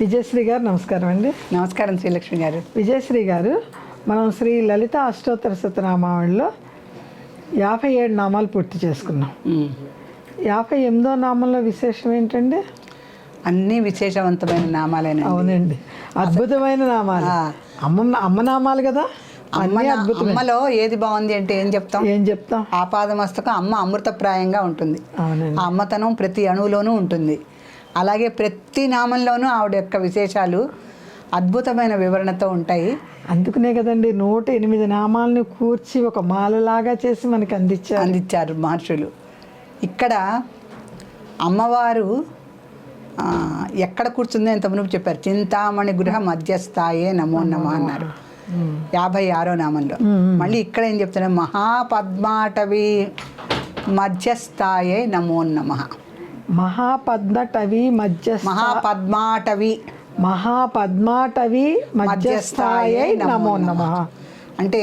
విజయశ్రీ గారు నమస్కారం అండి. నమస్కారం శ్రీలక్ష్మి గారు. విజయశ్రీ గారు, మనం శ్రీ లలిత అష్టోత్తర శతనామావళిలో 57 నామాలు పూర్తి చేసుకున్నాం. 58వ నామంలో విశేషం ఏంటండి? అన్నీ విశేషవంతమైన నామాలేనండి. అవునండి, అద్భుతమైన నామాలు. అమ్మ నామాలు కదా. అమ్మలో ఏది బాగుంది అంటే ఏం చెప్తాం? ఆపాదమస్తకం. అమ్మ అమృతప్రాయంగా ఉంటుంది. అవునండి, ఆ అమ్మతనం ప్రతి అణువులోనూ ఉంటుంది. అలాగే ప్రతి నామంలోనూ ఆవిడ యొక్క విశేషాలు అద్భుతమైన వివరణతో ఉంటాయి. అందుకనే కదండి 108 నామాలను కూర్చి ఒక మాలలాగా చేసి మనకి అందించారు మహర్షులు. ఇక్కడ అమ్మవారు ఎక్కడ కూర్చుందో ఇంతకుముందు చెప్పారు. చింతామణి గృహ మధ్యస్థాయే నమో నమః అన్నారు 56వ నామంలో. మళ్ళీ ఇక్కడ ఏం చెప్తున్నారు? మహాపద్మాటవి మధ్యస్థాయే నమో నమః. మహాపద్మాటవి మధ్యస్థాయే నమో నమః. అంటే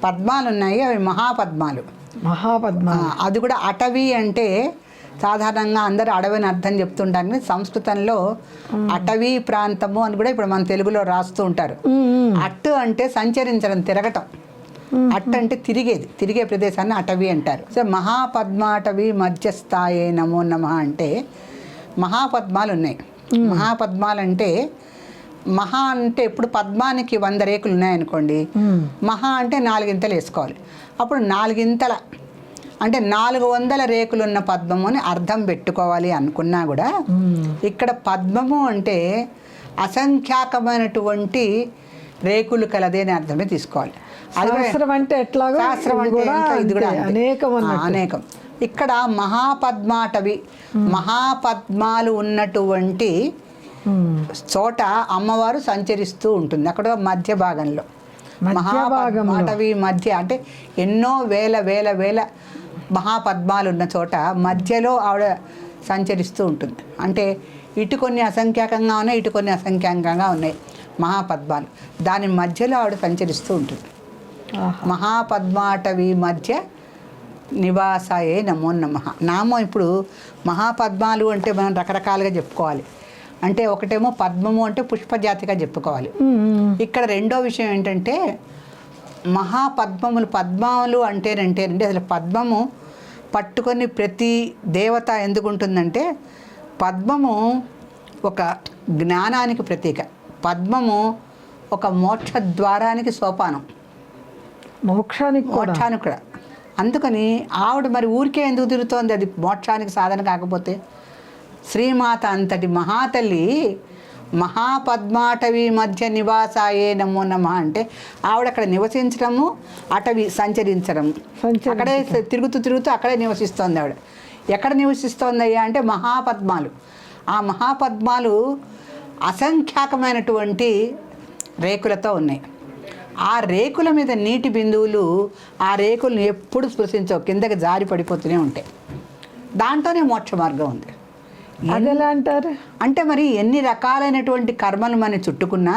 పద్మాలు ఉన్నాయి, అవి మహాపద్మాలు. అది కూడా అటవీ అంటే సాధారణంగా అందరూ అడవిని అర్థం చెప్తుంటారు, కానీ సంస్కృతంలో అటవీ ప్రాంతము అని కూడా ఇప్పుడు మన తెలుగులో రాస్తూ ఉంటారు. అట్టు అంటే సంచరించడం, తిరగటం. అట్టు అంటే తిరిగే ప్రదేశాన్ని అటవీ అంటారు. సో మహాపద్మాటవి మధ్యస్థాయే నమో నమః అంటే మహాపద్మాలు ఉన్నాయి. మహాపద్మాలు అంటే మహా అంటే ఇప్పుడు పద్మానికి 100 రేకులు ఉన్నాయనుకోండి, మహా అంటే 4 ఇంతలు వేసుకోవాలి. అప్పుడు 4 ఇంతల అంటే 400 రేకులు ఉన్న పద్మము అని అర్థం పెట్టుకోవాలి అనుకున్నా కూడా, ఇక్కడ పద్మము అంటే అసంఖ్యాకమైనటువంటి రేకులు కలదే అని అర్థమే తీసుకోవాలి. శాస్త్రం అంటే ఇది కూడా అనేకం. ఇక్కడ మహాపద్మాటవి, మహాపద్మాలు ఉన్నటువంటి చోట అమ్మవారు సంచరిస్తూ ఉంటుంది. అక్కడ మధ్య భాగంలో మహాపద్మాటవి మధ్య అంటే ఎన్నో వేల మహాపద్మాలు ఉన్న చోట మధ్యలో ఆవిడ సంచరిస్తూ ఉంటుంది. అంటే ఇటు కొన్ని అసంఖ్యాకంగా ఉన్నాయి, ఇటు కొన్ని అసంఖ్యాకంగా ఉన్నాయి మహాపద్మాలు. దాని మధ్యలో ఆవిడ సంచరిస్తూ ఉంటుంది. మహాపద్మాటవి మధ్య నివాసాయే నమో నమః. నామం ఇప్పుడు మహాపద్మాలు అంటే మనం రకరకాలుగా చెప్పుకోవాలి. అంటే ఒకటేమో పద్మము అంటే పుష్పజాతిగా చెప్పుకోవాలి. ఇక్కడ రెండో విషయం ఏంటంటే పద్మాలు అంటేనంటే అసలు పద్మము పట్టుకొని ప్రతి దేవత ఎందుకు ఉంటుందంటే, పద్మము ఒక జ్ఞానానికి ప్రతీక. పద్మము ఒక మోక్ష ద్వారానికి సోపానం, మోక్షానికి కూడా. అందుకని ఆవిడ మరి ఊరికే ఎందుకు తిరుగుతోంది? అది మోక్షానికి సాధన కాకపోతే. శ్రీమాత అంతటి మహాతల్లి మహాపద్మాటవి మధ్య నివాసాయే నమో నమః అంటే ఆవిడ అక్కడ నివసించడము, అటవి సంచరించడము, అక్కడే తిరుగుతూ అక్కడే నివసిస్తోంది ఆవిడ. ఎక్కడ నివసిస్తోంది అయ్యా అంటే మహాపద్మాలు. ఆ మహాపద్మాలు అసంఖ్యాకమైనటువంటి రేకులతో ఉన్నాయి. ఆ రేకుల మీద నీటి బిందువులు ఆ రేకులను ఎప్పుడు స్పృశించవు, కిందకి జారి పడిపోతూనే ఉంటాయి. దాంట్లోనే మోక్ష మార్గం ఉంది. అదెలా అంటారు అంటే మరి ఎన్ని రకాలైనటువంటి కర్మలు మన చుట్టుకున్నా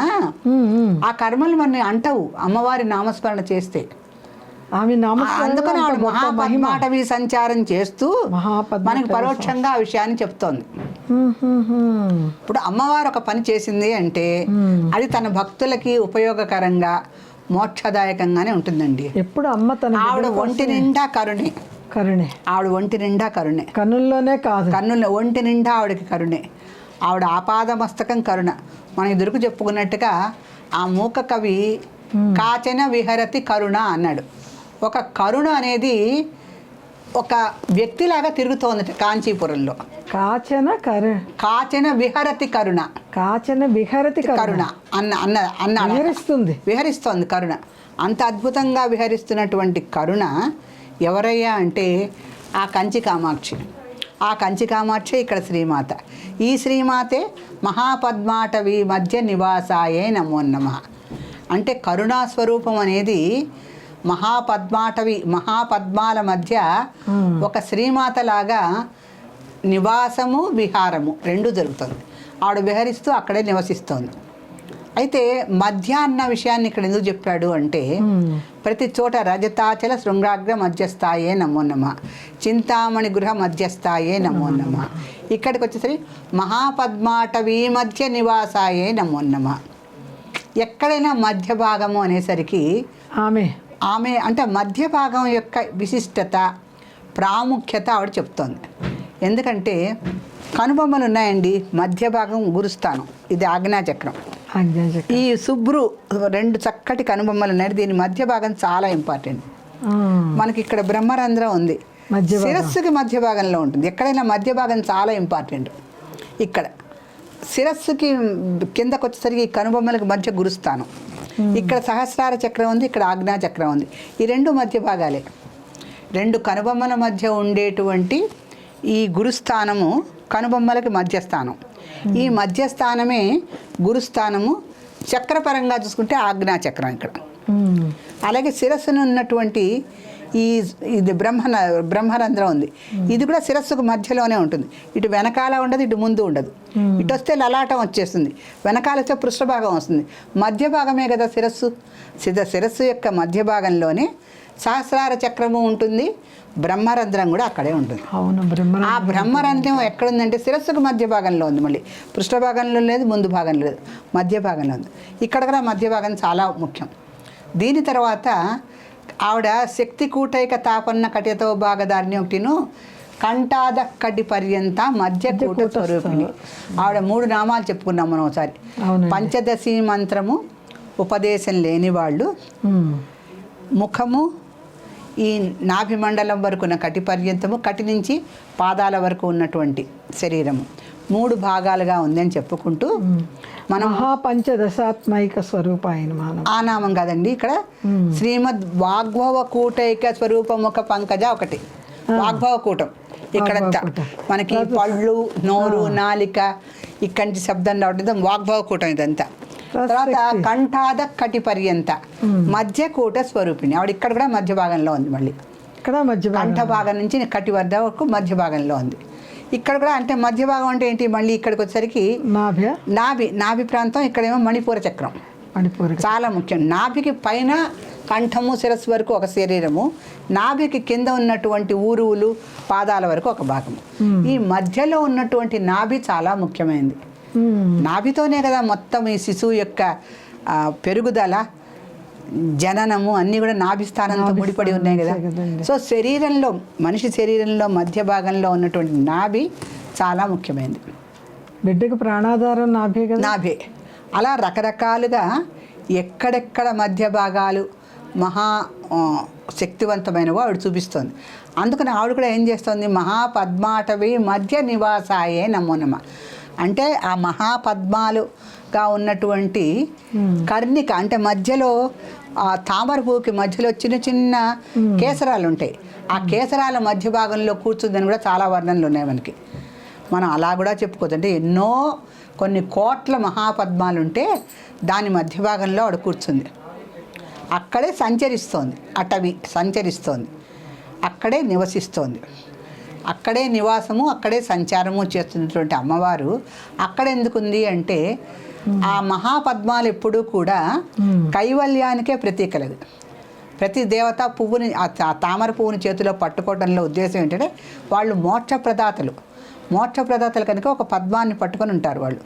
ఆ కర్మలు మన అంటవు అమ్మవారి నామస్మరణ చేస్తే. అందుకని ఆవిడ మహాపద్మాటవి సంచారం చేస్తూ మనకి పరోక్షంగా ఆ విషయాన్ని చెప్తోంది. ఇప్పుడు అమ్మవారు ఒక పని చేసింది అంటే అది తన భక్తులకి ఉపయోగకరంగా మోక్షదాయకంగానే ఉంటుందండి. ఎప్పుడు ఆవిడ ఒంటి నిండా కరుణే. ఆవిడ ఒంటి నిండా కరుణే, కన్నుల్లోనే కాదు, ఒంటి నిండా ఆవిడకి కరుణే. ఆవిడ ఆపాదమస్తకం కరుణ. మనం ఎదురుకు చెప్పుకున్నట్టుగా ఆ మూక కవి కాచన విహరతి కరుణ అన్నాడు. ఒక కరుణ అనేది ఒక వ్యక్తిలాగా తిరుగుతోంది కాంచీపురంలో. కాచన విహరతి కరుణ అన్న విహరిస్తోంది కరుణ. అంత అద్భుతంగా విహరిస్తున్నటువంటి కరుణ ఎవరయ్యా అంటే ఆ కంచి కామాక్షి ఇక్కడ శ్రీమాత. ఈ శ్రీమాతే మహాపద్మాటవి మధ్య నివాసాయే నమో నమః. అంటే కరుణాస్వరూపం అనేది మహాపద్మాల మధ్య ఒక శ్రీమాత లాగా నివాసము విహారము రెండు జరుగుతుంది. ఆవిడ విహరిస్తూ అక్కడే నివసిస్తోంది. అయితే మధ్య అన్న విషయాన్ని ఇక్కడ ఎందుకు చెప్పాడు అంటే ప్రతి చోట రజతాచల శృంగాగ్ర మధ్యస్థాయే నమో నమ, చింతామణి గృహ మధ్యస్థాయే నమో నమ, ఇక్కడికి వచ్చేసరికి మహాపద్మాటవీ మధ్య నివాసాయే నమో నమ. ఎక్కడైనా మధ్య భాగము అనేసరికి ఆమె అంటే మధ్య భాగం యొక్క విశిష్టత ప్రాముఖ్యత ఆవిడ చెప్తోంది. ఎందుకంటే కనుబొమ్మలు ఉన్నాయండి, మధ్య భాగం గురుస్థానం, ఇది ఆజ్ఞాచక్రం. ఈ శుభ్రు 2 చక్కటి కనుబొమ్మలు ఉన్నాయి, దీని మధ్య భాగం చాలా ఇంపార్టెంట్. మనకి ఇక్కడ బ్రహ్మరంధ్రం ఉంది, శిరస్సుకి మధ్య భాగంలో ఉంటుంది. ఎక్కడైనా మధ్య భాగం చాలా ఇంపార్టెంట్. ఇక్కడ శిరస్సుకి కిందకు వచ్చేసరికి కనుబొమ్మలకు మధ్య గురుస్థానం. ఇక్కడ సహస్రార చక్రం ఉంది, ఇక్కడ ఆజ్ఞా చక్రం ఉంది. ఈ 2 మధ్య భాగాలే. 2 కనుబొమ్మల మధ్య ఉండేటువంటి ఈ గురుస్థానము కనుబొమ్మలకి మధ్యస్థానం. ఈ మధ్యస్థానమే గురుస్థానము. చక్రపరంగా చూసుకుంటే ఆజ్ఞా చక్రం ఇక్కడ. అలాగే శిరస్సును ఉన్నటువంటి ఇది బ్రహ్మరంధ్రం ఉంది, ఇది కూడా శిరస్సుకు మధ్యలోనే ఉంటుంది. ఇటు వెనకాల ఉండదు, ఇటు ముందు ఉండదు. ఇటు వస్తే లలాటం వచ్చేస్తుంది, వెనకాల వస్తే పృష్ఠభాగం వస్తుంది. మధ్య భాగమే కదా శిరస్సు. శిరస్సు యొక్క మధ్య భాగంలోనే సహస్రార చక్రము ఉంటుంది, బ్రహ్మరంధ్రం కూడా అక్కడే ఉంటుంది. ఆ బ్రహ్మరంధ్రం ఎక్కడుందంటే శిరస్సుకు మధ్య భాగంలో ఉంది. మళ్ళీ పృష్ఠభాగంలో లేదు, ముందు భాగంలో లేదు, మధ్య భాగంలో ఉంది. ఇక్కడ కూడా మధ్య భాగం చాలా ముఖ్యం. దీని తర్వాత ఆవిడ శక్తి కూటైక తాపన్న కటితో భాగధాన్యోక్తిను కంఠాద కటి పర్యంత మధ్య కూట స్వరూపిణి. ఆవిడ 3 నామాలు చెప్పుకున్నాం మనం ఒకసారి. పంచదశి మంత్రము ఉపదేశం లేని వాళ్ళు, ముఖము ఈ నాభిమండలం వరకు ఉన్న కటి పర్యంతము, కటి నుంచి పాదాల వరకు ఉన్నటువంటి శరీరము 3 భాగాలుగా ఉందని చెప్పుకుంటూ మనం మహాపంచదశాత్మైక స్వరూపాయన ఆ నామం కాదండి, ఇక్కడ శ్రీమద్ వాగ్భవ కూటైక స్వరూపముఖ పంకజ ఒకటి వాగ్భవ కూటం. ఇక్కడంతా మనకి పళ్ళు, నోరు, నాలిక ఇక్కడి నుంచి శబ్దం రావడం వాగ్భవ కూటం ఇదంతా. తర్వాత కంఠాద కటి పర్యంత మధ్య కూట స్వరూపిణి. ఆవిడ ఇక్కడ కూడా మధ్య భాగంలో ఉంది. మళ్ళీ ఇక్కడ మధ్య కంఠ భాగం నుంచి కటి వరకు మధ్య భాగంలో ఉంది. ఇక్కడ కూడా అంటే మధ్య భాగం అంటే ఏంటి, మళ్ళీ ఇక్కడికి వచ్చేసరికి నాభి ప్రాంతం. ఇక్కడేమో మణిపూర చక్రం చాలా ముఖ్యం. నాభికి పైన కంఠము శిరస్సు వరకు ఒక శరీరము, నాభికి కింద ఉన్నటువంటి ఊరువులు పాదాల వరకు ఒక భాగము. ఈ మధ్యలో ఉన్నటువంటి నాభి చాలా ముఖ్యమైనది. నాభితోనే కదా మొత్తం ఈ శిశువు యొక్క పెరుగుదల, జననము అన్నీ కూడా నాభిస్థానంతో ముడిపడి ఉన్నాయి కదా. సో శరీరంలో, మనిషి శరీరంలో మధ్య భాగంలో ఉన్నటువంటి నాభి చాలా ముఖ్యమైనది. బిడ్డకు ప్రాణాధారం నాభే కదా. నాభే. అలా రకరకాలుగా ఎక్కడెక్కడ మధ్య భాగాలు మహా శక్తివంతమైనవో ఆవిడ చూపిస్తోంది. అందుకని ఆవిడ కూడా ఏం చేస్తుంది, మహాపద్మాటవి మధ్య నివాసాయే నమో నమ. అంటే ఆ మహాపద్మాలుగా ఉన్నటువంటి కర్ణిక అంటే మధ్యలో ఆ తామర పువ్వుకి మధ్యలో చిన్న చిన్న కేసరాలు ఉంటాయి. ఆ కేసరాల మధ్య భాగంలో కూర్చుందని కూడా చాలా వర్ణనలు ఉన్నాయి మనకి. మనం అలా కూడా చెప్పుకోవచ్చు. అంటే కొన్ని కోట్ల మహాపద్మాలు ఉంటే దాని మధ్య భాగంలో ఆవిడ కూర్చుంది. అక్కడే సంచరిస్తోంది, అటవి సంచరిస్తోంది, అక్కడే నివసిస్తోంది. అక్కడే నివాసము, అక్కడే సంచారము చేస్తున్నటువంటి అమ్మవారు అక్కడ ఎందుకుంది అంటే ఆ మహాపద్మాలు ఎప్పుడూ కూడా కైవల్యానికే ప్రతీకలది. ప్రతి దేవత పువ్వుని, ఆ తామర పువ్వుని చేతిలో పట్టుకోవడంలో ఉద్దేశం ఏంటంటే వాళ్ళు మోక్షప్రదాతలు కనుక ఒక పద్మాన్ని పట్టుకొని ఉంటారు వాళ్ళు.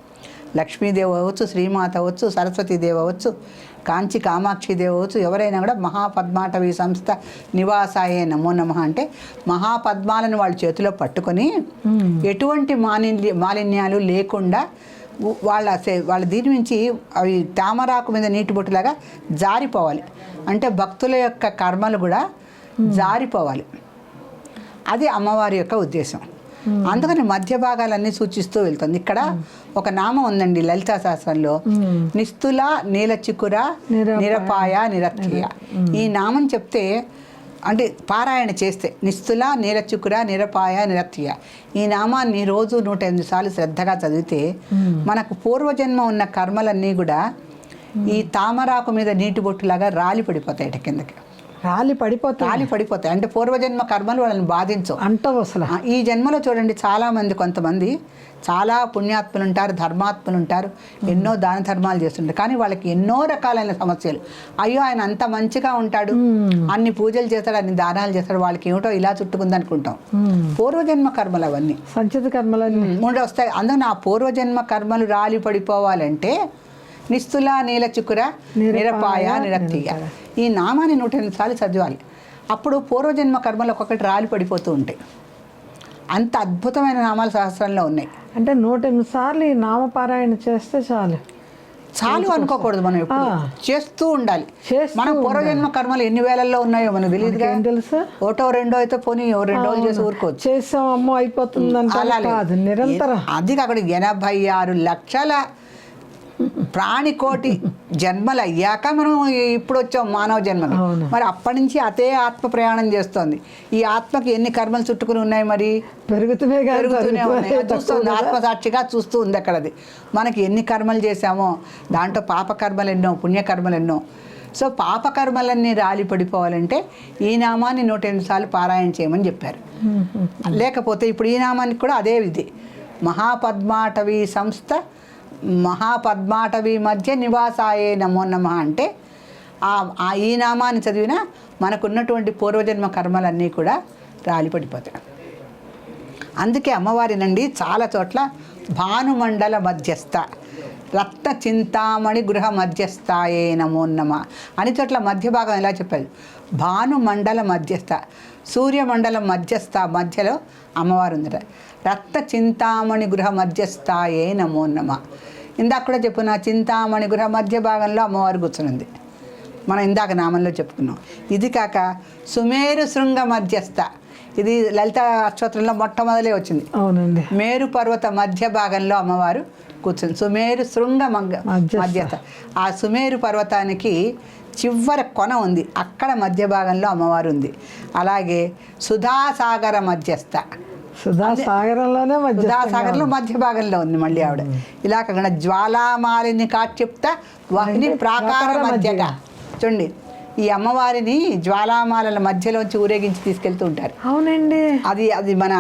లక్ష్మీదేవి అవ్వచ్చు, శ్రీమాత అవ్వచ్చు, సరస్వతీదేవి అవ్వచ్చు, కాంచి కామాక్షిదేవి అవ్వచ్చు, ఎవరైనా కూడా మహాపద్మాటవి సంస్థ నివాసాయే నమో నమః అంటే మహాపద్మాలను వాళ్ళ చేతిలో పట్టుకొని ఎటువంటి మాలిన్యాలు లేకుండా వాళ్ళ దీని నుంచి అవి తామరాకు మీద నీటి బొట్టులాగా జారిపోవాలి. అంటే భక్తుల యొక్క కర్మలు కూడా జారిపోవాలి. అది అమ్మవారి యొక్క ఉద్దేశం. అందుకని మధ్య భాగాలన్నీ సూచిస్తూ వెళ్తుంది. ఇక్కడ ఒక నామం ఉందండి లలితా శాస్త్రంలో, నిస్తుల నీలచికుర నిరపాయ నిరత్య. ఈ నామం చెప్తే అంటే పారాయణ చేస్తే నిస్తుల నీలచికుర నిరపాయ నిరత్య, ఈ నామాన్ని రోజు 108 సార్లు శ్రద్ధగా చదివితే మనకు పూర్వజన్మ ఉన్న కర్మలన్నీ కూడా ఈ తామరాకు మీద నీటి బొట్టులాగా రాలి పడిపోతాయి కిందకి. రాలి పడిపోతాయి. అంటే పూర్వజన్మ కర్మలు వాళ్ళని బాధించవు అంటావు అసలు. ఈ జన్మలో చూడండి చాలామంది, కొంతమంది చాలా పుణ్యాత్ములు ఉంటారు, ధర్మాత్ములు ఉంటారు, ఎన్నో దాన ధర్మాలు చేస్తుంటారు, కానీ వాళ్ళకి ఎన్నో రకాలైన సమస్యలు. అయ్యో ఆయన అంత మంచిగా ఉంటాడు, అన్ని పూజలు చేస్తాడు, అన్ని దానాలు చేస్తాడు, వాళ్ళకి ఏమిటో ఇలా చుట్టుకుంది అనుకుంటాం. పూర్వజన్మ కర్మలు అవన్నీ, సంచిత కర్మలన్నీ మూడు వస్తాయి. అందుకని ఆ పూర్వజన్మ కర్మలు రాలి పడిపోవాలంటే నిస్తుల నీల చిక్కుర నిరపాయ నిరక్తియ ఈ నామాన్ని 108 సార్లు చదవాలి. అప్పుడు పూర్వజన్మ కర్మలు ఒక్కొక్కటి రాలి పడిపోతూ ఉంటాయి. అంత అద్భుతమైన నామాలు సహస్రంలో ఉన్నాయి. అంటే 108 సార్లు ఈ నామపారాయణ చేస్తే చాలు అనుకోకూడదు, మనం ఎప్పుడు చేస్తూ ఉండాలి. మనం పూర్వజన్మ కర్మలు ఎన్ని వేలల్లో ఉన్నాయో మనకు తెలియదుగా. తెలుసా, ఒకటో రెండో అయితే పోనీ 2 రోజులు చేసి ఊరుకోవచ్చు. చేసాం అమ్మో అయిపోతుంది నిరంతరం. అది కాకుండా 86 లక్షల ప్రాణికోటి జన్మలు అయ్యాక మనం ఇప్పుడు వచ్చాం మానవ జన్మలు. మరి అప్పటి నుంచి అదే ఆత్మ ప్రయాణం చేస్తోంది. ఈ ఆత్మకి ఎన్ని కర్మలు చుట్టుకుని ఉన్నాయి, మరి పెరుగుతూనే ఉన్నాయి. చూస్తుంది, ఆత్మసాక్షిగా చూస్తూ ఉంది అక్కడ. అది మనకి ఎన్ని కర్మలు చేశామో దాంట్లో పాపకర్మలు ఎన్నో, పుణ్యకర్మలు ఎన్నో. సో పాపకర్మలన్నీ రాలి పడిపోవాలంటే ఈ నామాన్ని 108 సార్లు పారాయణ చేయమని చెప్పారు. లేకపోతే ఇప్పుడు ఈ నామానికి కూడా అదే విధి. మహాపద్మాటవీ సంస్థ మహాపద్మాటవి మధ్య నివాసాయే నమో నమః అంటే ఈ నామాన్ని చదివినా మనకున్నటువంటి పూర్వజన్మ కర్మలన్నీ కూడా రాలిపడిపోతాయి. అందుకే అమ్మవారినండి చాలా చోట్ల భానుమండల మధ్యస్థ రత్న చింతామణి గృహ మధ్యస్థాయే నమో నమః అని చోట్ల మధ్య భాగం ఎలా చెప్పారు, భానుమండల మధ్యస్థ, సూర్యమండలం మధ్యలో అమ్మవారు ఉందట. రత్న చింతామణి గృహ మధ్యస్థాయే నమో నమః. ఇందాక కూడా చెప్పుకున్నా, చింతామణి గృహ మధ్య భాగంలో అమ్మవారు కూర్చునింది, మనం ఇందాక నామంలో చెప్పుకున్నాం. ఇది కాక సుమేరు శృంగ మధ్యస్థ, ఇది లలిత అష్టోత్తరంలో మొట్టమొదలే వచ్చింది. అవునండి. మేరు పర్వత మధ్య భాగంలో అమ్మవారు కూర్చుంది. సుమేరు శృంగ మధ్యస్థ. ఆ సుమేరు పర్వతానికి చివర కొన ఉంది, అక్కడ మధ్య భాగంలో అమ్మవారు ఉంది. అలాగే సుధాసాగర మధ్యస్థ, సుధాసాగర్లో మధ్య భాగంలో ఉంది మళ్ళీ ఆవిడ. ఇలా కాకుండా జ్వాలామాలిని కాక్షిప్త వహ్ని ప్రాకార మధ్యగా. చూడండి, ఈ అమ్మవారిని జ్వాలామాలల మధ్యలోంచి ఊరేగించి తీసుకెళ్తూ ఉంటారు. అవునండి. అది మన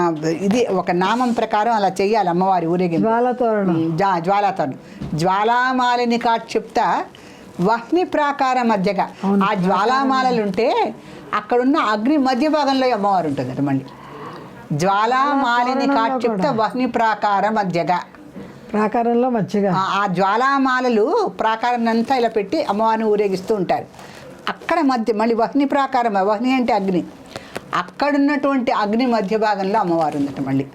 ఇది ఒక నామం ప్రకారం అలా చెయ్యాలి అమ్మవారి ఊరేగింపు. జ్వాలాతోరణం జ్వాలామాలిని కాక్షిప్త వహ్ని ప్రాకార మధ్యగా. ఆ జ్వాలామాలలు ఉంటే అక్కడున్న అగ్ని మధ్య భాగంలో అమ్మవారు ఉంటుంది మళ్ళీ. జ్వాలామాలిని కాక్షిప్త వహ్ని ప్రాకార మధ్యగా, ప్రాకారంలో మధ్యగా. ఆ జ్వాలామాలలు ప్రాకారాన్ని అంతా ఇలా పెట్టి అమ్మవారిని ఊరేగిస్తూ ఉంటారు. అక్కడ మధ్య మళ్ళీ వహ్ని ప్రాకారం, వహ్ని అంటే అగ్ని, అక్కడున్నటువంటి అగ్ని మధ్య భాగంలో అమ్మవారు ఉందట మళ్ళీ.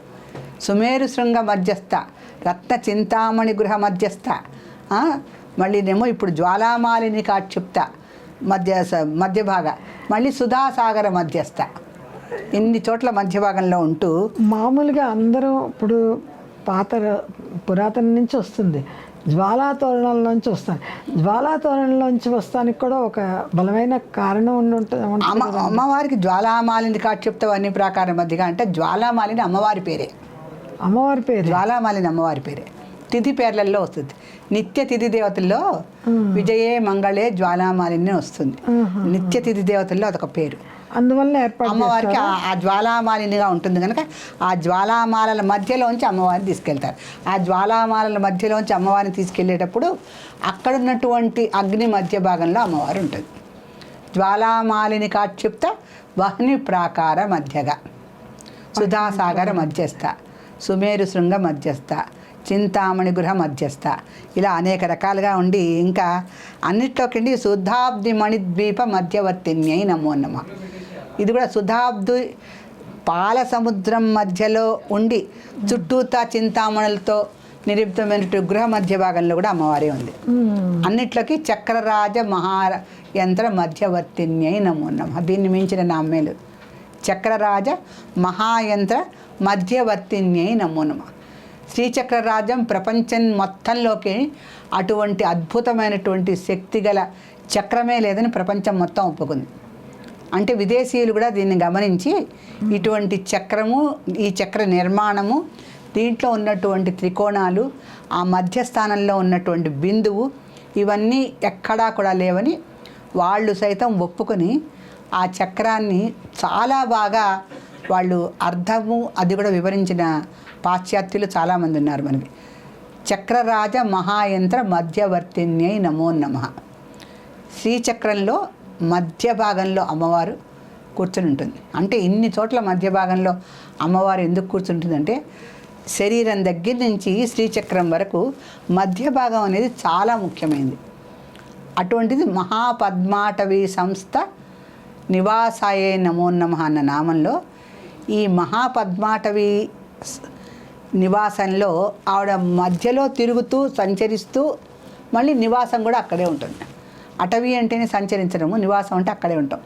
సుమేరు శృంగ మధ్యస్థ రత్న చింతామణి గృహ మధ్యస్థ, మళ్ళీనేమో ఇప్పుడు జ్వాలామాలిని కాక్షిప్త మధ్య భాగ, మళ్ళీ సుధాసాగర మధ్యస్థ. ఇన్ని చోట్ల మధ్య భాగంలో ఉంటూ మామూలుగా అందరూ ఇప్పుడు పురాతన నుంచి వస్తుంది, జ్వాలాతోరణాల నుంచి వస్తాను. జ్వాలాతోరణంలోంచి వస్తానికి కూడా ఒక బలమైన కారణం ఉండి ఉంటుంది. అమ్మవారికి జ్వాలామాలిని కాక్షిప్త అన్ని ప్రాకారం మధ్యగా అంటే జ్వాలామాలిని అమ్మవారి పేరే. జ్వాలామాలిని అమ్మవారి పేరే తిథి పేర్లలో వస్తుంది. నిత్య తిథి దేవతల్లో విజయే మంగళే జ్వాలామాలిని వస్తుంది. నిత్య తిథి దేవతల్లో అదొక పేరు. అందువల్ల అమ్మవారికి ఆ జ్వాలామాలినిగా ఉంటుంది కనుక ఆ జ్వాలామాలల మధ్యలోంచి అమ్మవారిని తీసుకెళ్తారు. ఆ జ్వాలామాలల మధ్యలోంచి అమ్మవారిని తీసుకెళ్ళేటప్పుడు అక్కడున్నటువంటి అగ్ని మధ్య భాగంలో అమ్మవారు ఉంటుంది. జ్వాలామాలిని కాక్షిప్త వహ్ని ప్రాకార మధ్యగా, సుధాసాగర మధ్యస్థ, సుమేరు శృంగ మధ్యస్థ, చింతామణి గృహ మధ్యస్థ, ఇలా అనేక రకాలుగా ఉండి ఇంకా అన్నిట్లోకి సుధాబ్ది మణిద్వీప మధ్యవర్తిన్యై నమో నమః. ఇది కూడా సుధాబ్ది పాల సముద్రం మధ్యలో ఉండి చుట్టూతా చింతామణులతో నిరుబ్ధమైన గృహ మధ్య భాగంలో కూడా అమ్మవారే ఉంది. అన్నిట్లోకి చక్రరాజ మహాయంత్ర మధ్యవర్తిన్యై నమో నమః. దీన్ని మించిన నామేలు చక్రరాజ మహాయంత్ర మధ్యవర్తిన్యై నమో నమః. శ్రీచక్రరాజం ప్రపంచం మొత్తంలోకి అటువంటి అద్భుతమైనటువంటి శక్తి గల చక్రమే లేదని ప్రపంచం మొత్తం ఒప్పుకుంది. అంటే విదేశీయులు కూడా దీన్ని గమనించి ఇటువంటి చక్రము, ఈ చక్ర నిర్మాణము, దీంట్లో ఉన్నటువంటి త్రికోణాలు, ఆ మధ్యస్థానంలో ఉన్నటువంటి బిందువు, ఇవన్నీ ఎక్కడా కూడా లేవని వాళ్ళు సైతం ఒప్పుకొని ఆ చక్రాన్ని చాలా బాగా వాళ్ళు అర్థము అది కూడా వివరించిన పాశ్చాత్యులు చాలామంది ఉన్నారు మనకి. చక్రరాజ మహాయంత్ర మధ్యవర్తిన్యై నమో నమః. శ్రీచక్రంలో మధ్య భాగంలో అమ్మవారు కూర్చుని ఉంటుంది. అంటే ఇన్ని చోట్ల మధ్య భాగంలో అమ్మవారు ఎందుకు కూర్చుంటుందంటే శరీరం దగ్గర నుంచి శ్రీచక్రం వరకు మధ్య భాగం అనేది చాలా ముఖ్యమైనది. అటువంటిది మహాపద్మాటవి సంస్థ నివాసాయే నమో నమః అన్న నామంలో ఈ మహాపద్మాటవి నివాసంలో ఆవిడ మధ్యలో తిరుగుతూ సంచరిస్తూ మళ్ళీ నివాసం కూడా అక్కడే ఉంటుంది. అటవీ అంటేనే సంచరించడము, నివాసం అంటే అక్కడే ఉంటాం.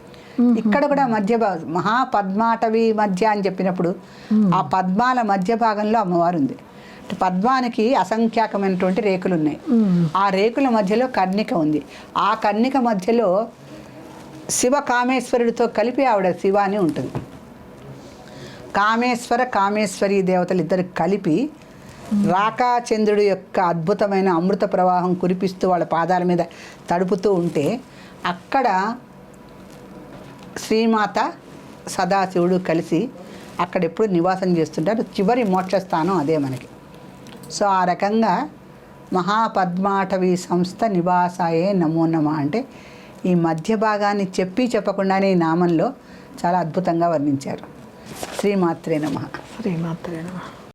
ఇక్కడ కూడా మధ్య మహాపద్మాటవి మధ్య అని చెప్పినప్పుడు ఆ పద్మాల మధ్య భాగంలో అమ్మవారు ఉంది. పద్మానికి అసంఖ్యాకమైనటువంటి రేకులు ఉన్నాయి. ఆ రేకుల మధ్యలో కర్ణిక ఉంది. ఆ కర్ణిక మధ్యలో శివ కామేశ్వరుడితో కలిపి ఆవిడ శివ అని ఉంటుంది. కామేశ్వర కామేశ్వరి దేవతలు ఇద్దరు కలిపి రాకాచంద్రుడి యొక్క అద్భుతమైన అమృత ప్రవాహం కురిపిస్తూ వాళ్ళ పాదాల మీద తడుపుతూ ఉంటే అక్కడ శ్రీమాత సదాశివుడు కలిసి అక్కడ ఎప్పుడు నివాసం చేస్తుంటారు. చివరి మోక్షస్థానం అదే మనకి. సో ఆ రకంగా మహాపద్మాటవి సంస్థ నివాసాయే నమో నమః అంటే ఈ మధ్య భాగాన్ని చెప్పకుండానే ఈ నామంలో చాలా అద్భుతంగా వర్ణించారు. శ్రీమాత్రే నమః. శ్రీమాత్రే నమః.